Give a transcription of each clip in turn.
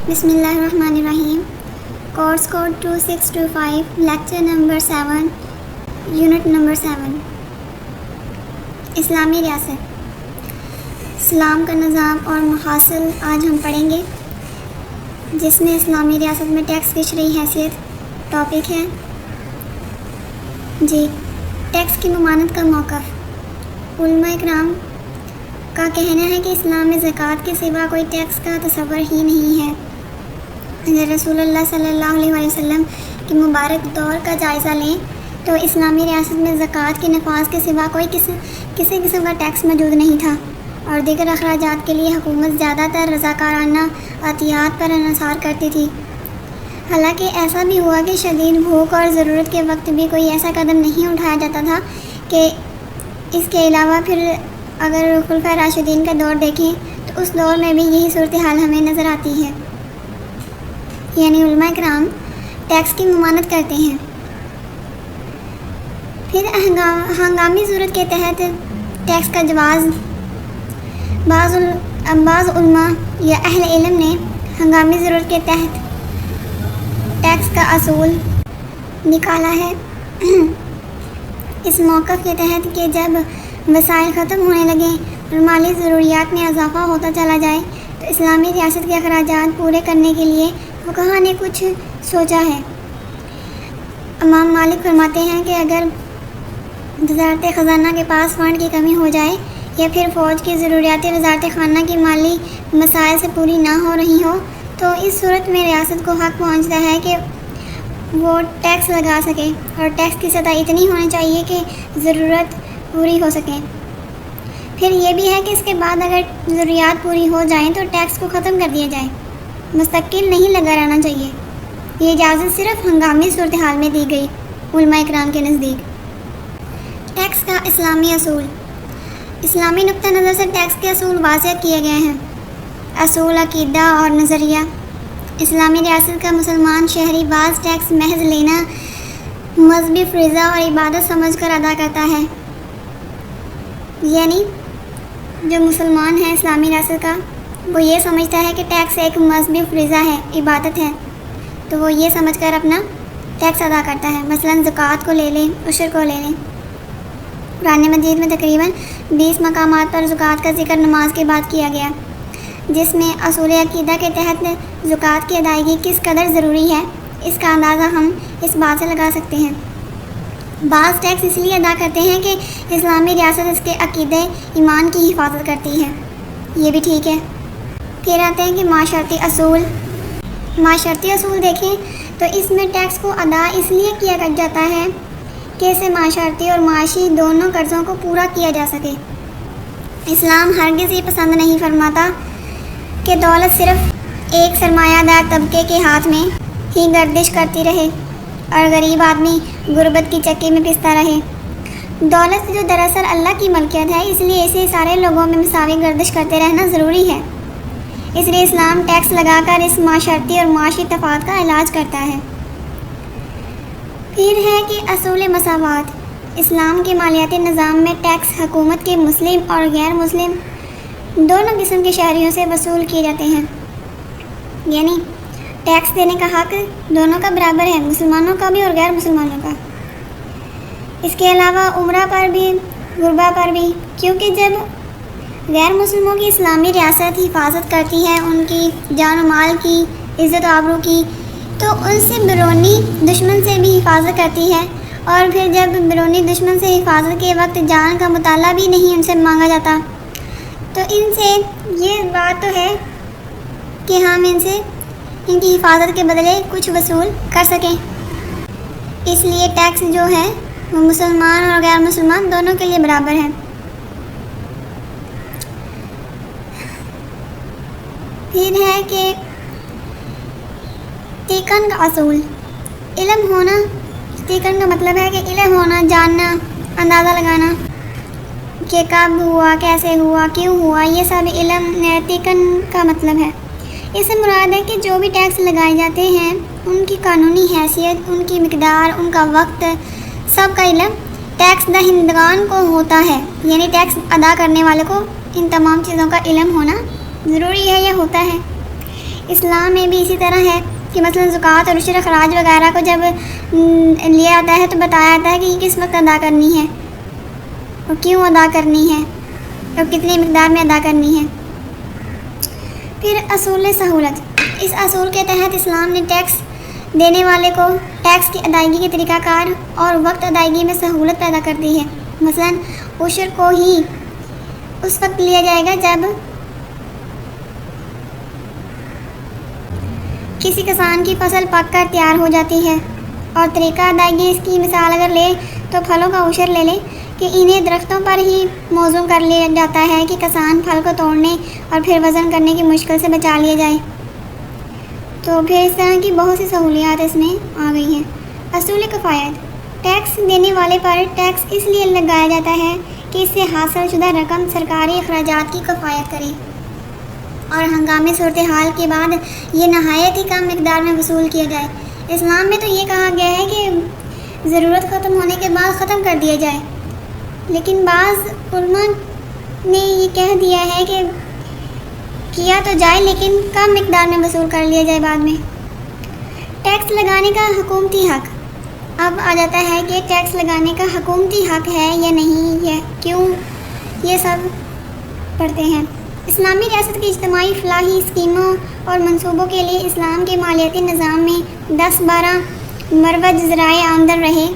بسم اللہ الرحمن الرحیم۔ Course code 2625، lecture number 7، unit number 7، اسلامی ریاست، اسلام کا نظام اور محاصل آج ہم پڑھیں گے، جس میں اسلامی ریاست میں ٹیکس کی شرعی حیثیت ٹاپک ہے۔ ٹیکس کی ممانعت کا موقف۔ علماء اکرام کا کہنا ہے کہ اسلام میں زکوٰۃ کے سوا کوئی ٹیکس کا تصور ہی نہیں ہے۔ اگر رسول اللہ صلی اللہ علیہ وسلم کے مبارک دور کا جائزہ لیں تو اسلامی ریاست میں زکوٰۃ کے نفاذ کے سوا کوئی کسی قسم کا ٹیکس موجود نہیں تھا، اور دیگر اخراجات کے لیے حکومت زیادہ تر رضاکارانہ عطیات پر انحصار کرتی تھی۔ حالانکہ ایسا بھی ہوا کہ شدید بھوک اور ضرورت کے وقت بھی کوئی ایسا قدم نہیں اٹھایا جاتا تھا کہ اس کے علاوہ پھر اگر خلفائے راشدین کا دور دیکھیں تو اس دور میں بھی یہی صورتحال ہمیں نظر آتی ہے، یعنی علماء کرام ٹیکس کی ممانعت کرتے ہیں۔ پھر ہنگامی ضرورت کے تحت ٹیکس کا جواز بعض علماء یا اہل علم نے ہنگامی ضرورت کے تحت ٹیکس کا اصول نکالا ہے۔ اس موقف کے تحت کہ جب وسائل ختم ہونے لگیں اور مالی ضروریات میں اضافہ ہوتا چلا جائے تو اسلامی ریاست کے اخراجات پورے کرنے کے لیے فقہا نے کچھ سوچا ہے۔ امام مالک فرماتے ہیں کہ اگر وزارت خزانہ کے پاس فنڈ کی کمی ہو جائے یا پھر فوج کی ضروریات وزارت خانہ کی مالی مسائل سے پوری نہ ہو رہی ہو تو اس صورت میں ریاست کو حق پہنچتا ہے کہ وہ ٹیکس لگا سکے، اور ٹیکس کی سطح اتنی ہونی چاہیے کہ ضرورت پوری ہو سکے۔ پھر یہ بھی ہے کہ اس کے بعد اگر ضروریات پوری ہو جائیں تو ٹیکس کو ختم کر دیا جائے، مستقل نہیں لگا رہنا چاہیے۔ یہ اجازت صرف ہنگامی صورتحال میں دی گئی علماء اکرام کے نزدیک۔ ٹیکس کا اسلامی اصول۔ اسلامی نقطہ نظر سے ٹیکس کے اصول واضح کیے گئے ہیں۔ اصول، عقیدہ اور نظریہ۔ اسلامی ریاست کا مسلمان شہری بعض ٹیکس محض لینا مذہبی فریضہ اور عبادت سمجھ کر ادا کرتا ہے، یعنی جو مسلمان ہے اسلامی ریاست کا وہ یہ سمجھتا ہے کہ ٹیکس ایک مذہبی فریضہ ہے، عبادت ہے، تو وہ یہ سمجھ کر اپنا ٹیکس ادا کرتا ہے۔ مثلاً زکوٰۃ کو لے لیں، عشر کو لے لیں۔ قرآن مجید میں تقریباً 20 مقامات پر زکوٰۃ کا ذکر نماز کے بعد کیا گیا، جس میں اصول عقیدہ کے تحت زکوٰۃ کی ادائیگی کس قدر ضروری ہے اس کا اندازہ ہم اس بات سے لگا سکتے ہیں۔ بعض ٹیکس اس لیے ادا کرتے ہیں کہ اسلامی ریاست اس کے عقیدے ایمان کی حفاظت کرتی ہے، یہ بھی ٹھیک ہے۔ پھر آتے ہیں کہ معاشرتی اصول۔ معاشرتی اصول دیکھیں تو اس میں ٹیکس کو ادا اس لیے کیا جاتا ہے کہ اسے معاشرتی اور معاشی دونوں قرضوں کو پورا کیا جا سکے۔ اسلام ہرگز یہ پسند نہیں فرماتا کہ دولت صرف ایک سرمایہ دار طبقے کے ہاتھ میں ہی گردش کرتی رہے اور غریب آدمی غربت کی چکی میں پستا رہے۔ دولت جو دراصل اللہ کی ملکیت ہے، اس لیے اسے سارے لوگوں میں مساوی گردش کرتے رہنا ضروری ہے۔ اس لیے اسلام ٹیکس لگا کر اس معاشرتی اور معاشی تفاوت کا علاج کرتا ہے۔ پھر ہے کہ اصول مساوات۔ اسلام کے مالیاتی نظام میں ٹیکس حکومت کے مسلم اور غیر مسلم دونوں قسم کے شہریوں سے وصول کیے جاتے ہیں، یعنی ٹیکس دینے کا حق دونوں کا برابر ہے، مسلمانوں کا بھی اور غیر مسلمانوں کا۔ اس کے علاوہ عمرہ پر بھی، غربا پر بھی، کیونکہ جب غیر مسلموں کی اسلامی ریاست حفاظت کرتی ہے ان کی جان و مال کی، عزت و آبرو کی، تو ان سے بیرونی دشمن سے بھی حفاظت کرتی ہے، اور پھر جب بیرونی دشمن سے حفاظت کے وقت جان کا مطالبہ بھی نہیں ان سے مانگا جاتا، تو ان سے یہ بات تو ہے کہ ہم ان کی حفاظت کے بدلے کچھ وصول کر سکیں۔ اس لیے ٹیکس جو ہے وہ مسلمان اور غیر مسلمان دونوں کے لیے برابر ہے۔ پھر ہے کہ تیقن کا اصول۔ علم ہونا، تیقن کا مطلب ہے کہ علم ہونا، جاننا، اندازہ لگانا کہ کب ہوا، کیسے ہوا، کیوں ہوا، یہ سب علم تیقن کا مطلب ہے۔ اس سے مراد ہے کہ جو بھی ٹیکس لگائے جاتے ہیں ان کی قانونی حیثیت، ان کی مقدار، ان کا وقت، سب کا علم ٹیکس دہندگان کو ہوتا ہے، یعنی ٹیکس ادا کرنے والے کو ان تمام چیزوں کا علم ہونا ضروری ہے یا ہوتا ہے۔ اسلام میں بھی اسی طرح ہے کہ مثلا زکوٰۃ اور عشر اخراج وغیرہ کو جب لیا جاتا ہے تو بتایا جاتا ہے کہ یہ کس وقت ادا کرنی ہے اور کیوں ادا کرنی ہے اور کتنی مقدار میں ادا کرنی ہے۔ پھر اصول سہولت، اس اصول کے تحت اسلام نے ٹیکس دینے والے کو ٹیکس کی ادائیگی کے طریقہ کار اور وقت ادائیگی میں سہولت پیدا کر دی ہے۔ مثلا عشر کو ہی اس وقت لیا جائے گا جب کسی کسان کی فصل پک کر تیار ہو جاتی ہے، اور طریقہ ادائیگی اس کی مثال اگر لے تو پھلوں کا عشر لے لیں کہ انہیں درختوں پر ہی موزوں کر لیا جاتا ہے کہ کسان پھل کو توڑنے اور پھر وزن کرنے کی مشکل سے بچا لیا جائے۔ تو پھر اس طرح کی بہت سی سہولیات اس میں آ گئی ہیں۔ اصول کفایت، ٹیکس دینے والے پر ٹیکس اس لیے لگایا جاتا ہے کہ اس سے حاصل شدہ رقم سرکاری اخراجات کی کفایت کرے، اور ہنگامی صورتحال کے بعد یہ نہایت ہی کم مقدار میں وصول کیا جائے۔ اسلام میں تو یہ کہا گیا ہے کہ ضرورت ختم ہونے کے بعد ختم کر دیا جائے، لیکن بعض علماء نے یہ کہہ دیا ہے کہ کیا تو جائے لیکن کم مقدار میں وصول کر لیا جائے بعد میں۔ ٹیکس لگانے کا حکومتی حق، اب آ جاتا ہے کہ ٹیکس لگانے کا حکومتی حق ہے یا نہیں، یا کیوں، یہ سب پڑھتے ہیں۔ اسلامی ریاست کی اجتماعی فلاحی اسکیموں اور منصوبوں کے لیے اسلام کے مالیاتی نظام میں 10-12 مروج ذرائع آمدن رہے،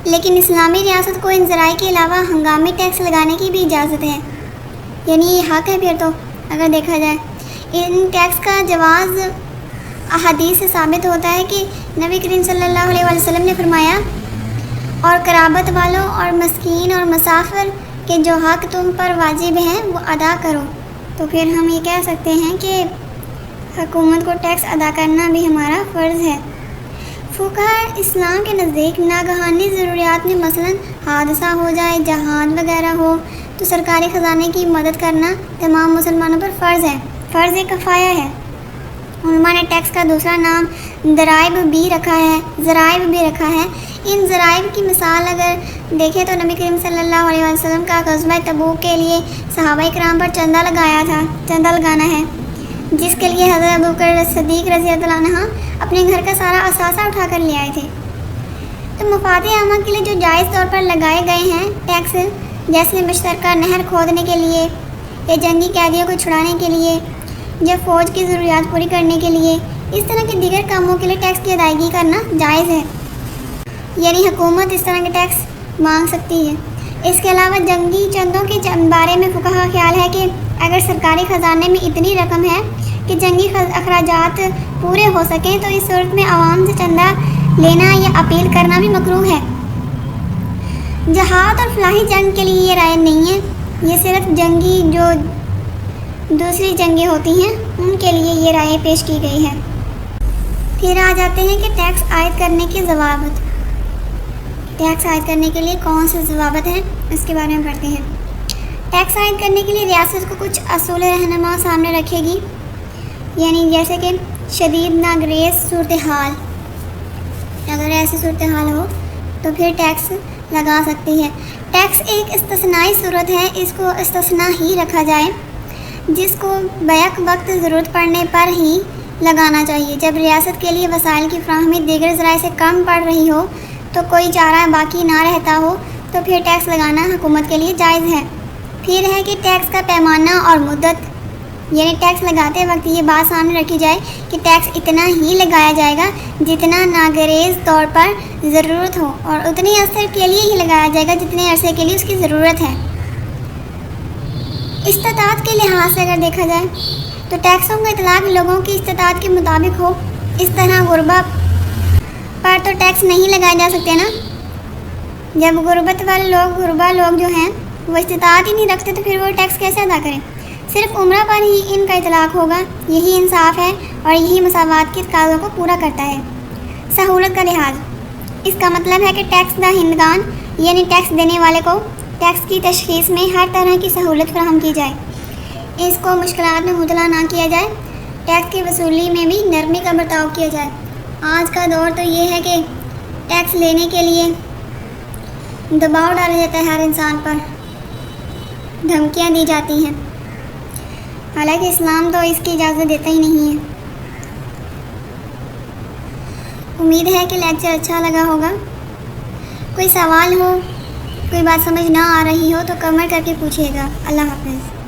لیکن اسلامی ریاست کو ان ذرائع کے علاوہ ہنگامی ٹیکس لگانے کی بھی اجازت ہے، یعنی یہ حق ہے پھر تو اگر دیکھا جائے۔ ان ٹیکس کا جواز احادیث سے ثابت ہوتا ہے کہ نبی کریم صلی اللہ علیہ وسلم نے فرمایا، اور قرابت والوں اور مسکین اور مسافر کے جو حق تم پر واجب ہیں وہ ادا کرو۔ تو پھر ہم یہ کہہ سکتے ہیں کہ حکومت کو ٹیکس ادا کرنا بھی ہمارا فرض ہے۔ فقہاء اسلام کے نزدیک ناگہانی ضروریات میں مثلا حادثہ ہو جائے، جہاد وغیرہ ہو، تو سرکاری خزانے کی مدد کرنا تمام مسلمانوں پر فرض ہے، فرض کفایہ ہے۔ علماء نے ٹیکس کا دوسرا نام ضرائب بھی رکھا ہے۔ ان ضرائب کی مثال اگر دیکھیں تو نبی کریم صلی اللہ علیہ وسلم کا غزوہ تبوک کے لیے صحابہ کرام پر چندہ لگانا ہے، جس کے لیے حضرت ابوبکر صدیق رضی اللہ عنہ اپنے گھر کا سارا اثاثہ اٹھا کر لے آئے تھے۔ تو مفاد عامہ کے لیے جو جائز طور پر لگائے گئے ہیں ٹیکس، جیسے مشترکہ نہر کھودنے کے لیے یا جنگی قیدیوں کو چھڑانے کے لیے یا فوج کی ضروریات پوری کرنے کے لیے، اس طرح کے دیگر کاموں کے لیے ٹیکس کی ادائیگی کرنا جائز ہے، یعنی حکومت اس طرح کے ٹیکس مانگ سکتی ہے۔ اس کے علاوہ جنگی چندوں کے بارے میں فقہاء کا خیال ہے کہ اگر سرکاری خزانے میں اتنی رقم ہے کہ جنگی اخراجات پورے ہو سکیں تو اس صورت میں عوام سے چندہ لینا یا اپیل کرنا بھی مکروہ ہے۔ جہاد اور فلاحی جنگ کے لیے یہ رائے نہیں ہے، یہ صرف جنگی جو دوسری جنگیں ہوتی ہیں ان کے لیے یہ رائے پیش کی گئی ہے۔ پھر آ جاتے ہیں کہ ٹیکس عائد کرنے کی ضوابط۔ ٹیکس عائد کرنے کے لیے کون سے ضوابط ہیں اس کے بارے میں پڑھتے ہیں۔ ٹیکس عائد کرنے کے لیے ریاست کو کچھ اصول رہنما سامنے رکھے گی، یعنی جیسے کہ شدید ناگزیر صورتحال، اگر ایسی صورتحال ہو تو پھر ٹیکس لگا سکتی ہے۔ ٹیکس ایک استثنائی صورت ہے، اس کو استثناء ہی رکھا جائے، جس کو بیک وقت ضرورت پڑنے پر ہی لگانا چاہیے۔ جب ریاست کے لیے وسائل کی فراہمی دیگر ذرائع سے کم پڑ رہی ہو تو کوئی چارہ باقی نہ رہتا ہو تو پھر ٹیکس لگانا حکومت کے لیے جائز ہے۔ پھر ہے کہ ٹیکس کا پیمانہ اور مدت، یعنی ٹیکس لگاتے وقت یہ بات سامنے رکھی جائے کہ ٹیکس اتنا ہی لگایا جائے گا جتنا ناگزیر طور پر ضرورت ہو، اور اتنے عرصے کے لیے ہی لگایا جائے گا جتنے عرصے کے لیے اس کی ضرورت ہے۔ استطاعت کے لحاظ سے اگر دیکھا جائے تو ٹیکسوں کا اطلاق لوگوں کی استطاعت کے مطابق ہو، اس طرح غربا پر تو ٹیکس نہیں لگائے جا سکتے نا۔ جب غربت والے غربا لوگ جو ہیں وہ استطاعت ہی نہیں رکھتے تو پھر وہ ٹیکس کیسے ادا کریں؟ صرف عمرہ پر ہی ان کا اطلاق ہوگا، یہی انصاف ہے اور یہی مساوات کے تقاضوں کو پورا کرتا ہے۔ سہولت کا لحاظ، اس کا مطلب ہے کہ ٹیکس دہندگان یعنی ٹیکس دینے والے کو ٹیکس کی تشخیص میں ہر طرح کی سہولت فراہم کی جائے، اس کو مشکلات میں مبتلا نہ کیا جائے، ٹیکس کی وصولی میں بھی نرمی کا برتاؤ کیا جائے۔ آج کا دور تو یہ ہے کہ ٹیکس لینے کے لیے دباؤ ڈالا جاتا ہے، ہر انسان پر دھمکیاں دی جاتی ہیں، حالانکہ اسلام تو اس کی اجازت دیتا ہی نہیں ہے۔ امید ہے کہ لیکچر اچھا لگا ہوگا۔ کوئی سوال ہو، کوئی بات سمجھ نہ آ رہی ہو تو کمنٹ کر کے پوچھیے گا۔ اللہ حافظ۔